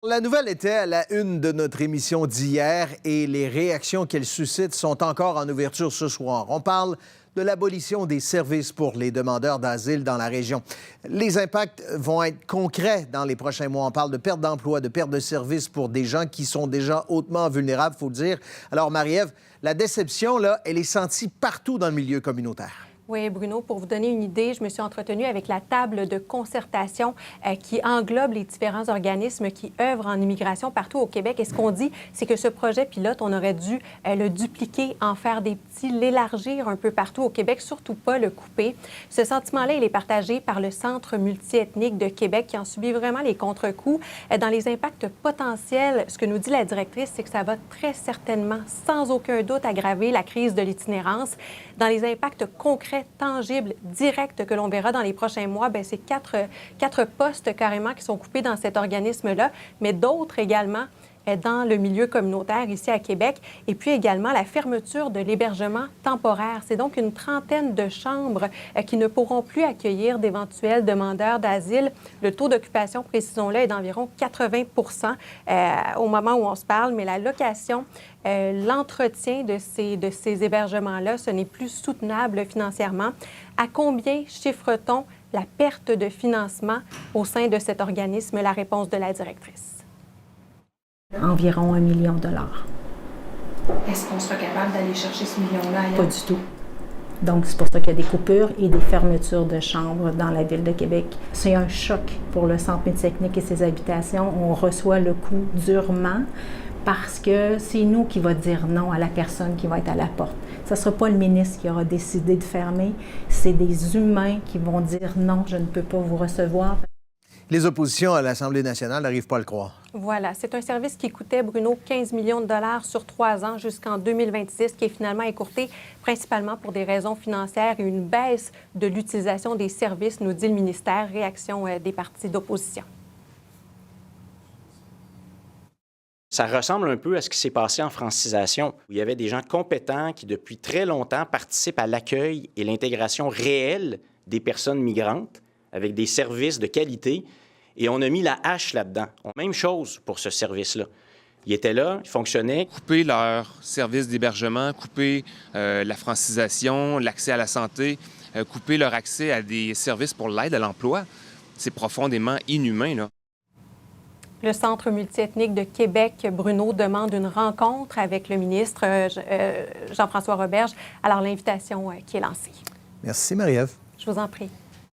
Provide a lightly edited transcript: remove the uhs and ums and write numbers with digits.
La nouvelle était à la une de notre émission d'hier et les réactions qu'elle suscite sont encore en ouverture ce soir. On parle de l'abolition des services pour les demandeurs d'asile dans la région. Les impacts vont être concrets dans les prochains mois. On parle de perte d'emploi, de perte de services pour des gens qui sont déjà hautement vulnérables, il faut le dire. Alors, Marie-Ève, la déception, là, elle est sentie partout dans le milieu communautaire. Oui, Bruno, pour vous donner une idée, je me suis entretenue avec la table de concertation qui englobe les différents organismes qui œuvrent en immigration partout au Québec. Et ce qu'on dit, c'est que ce projet pilote, on aurait dû le dupliquer, en faire des petits, l'élargir un peu partout au Québec, surtout pas le couper. Ce sentiment-là, il est partagé par le Centre multiethnique de Québec qui en subit vraiment les contre-coups. Dans les impacts potentiels, ce que nous dit la directrice, c'est que ça va très certainement, sans aucun doute, aggraver la crise de l'itinérance. Dans les impacts concrets, tangibles, directs que l'on verra dans les prochains mois, bien, c'est quatre postes carrément qui sont coupés dans cet organisme-là, mais d'autres également dans le milieu communautaire ici à Québec, et puis également la fermeture de l'hébergement temporaire. C'est donc une trentaine de chambres qui ne pourront plus accueillir d'éventuels demandeurs d'asile. Le taux d'occupation, précisons-le, est d'environ 80 au moment où on se parle, mais la location, l'entretien de ces hébergements-là, ce n'est plus soutenable financièrement. À combien chiffre-t-on la perte de financement au sein de cet organisme? La réponse de la directrice. Environ $1 million. Est-ce qu'on sera capable d'aller chercher ce million-là ailleurs? Pas du tout. Donc, c'est pour ça qu'il y a des coupures et des fermetures de chambres dans la Ville de Québec. C'est un choc pour le Centre multiethnique et ses habitations. On reçoit le coup durement parce que c'est nous qui va dire non à la personne qui va être à la porte. Ce ne sera pas le ministre qui aura décidé de fermer. C'est des humains qui vont dire non, je ne peux pas vous recevoir. Les oppositions à l'Assemblée nationale n'arrivent pas à le croire. Voilà, c'est un service qui coûtait, Bruno, 15 millions de dollars sur 3 ans jusqu'en 2026, qui est finalement écourté principalement pour des raisons financières et une baisse de l'utilisation des services, nous dit le ministère. Réaction des partis d'opposition. Ça ressemble un peu à ce qui s'est passé en francisation, où il y avait des gens compétents qui, depuis très longtemps, participent à l'accueil et l'intégration réelle des personnes migrantes avec des services de qualité. Et on a mis la hache là-dedans. Même chose pour ce service-là. Ils étaient là, ils fonctionnaient. Couper leur service d'hébergement, couper la francisation, l'accès à la santé, couper leur accès à des services pour l'aide à l'emploi, c'est profondément inhumain, là. Le Centre multiethnique de Québec, Bruno, demande une rencontre avec le ministre Jean-François Roberge. Alors, l'invitation qui est lancée. Merci, Marie-Ève. Je vous en prie.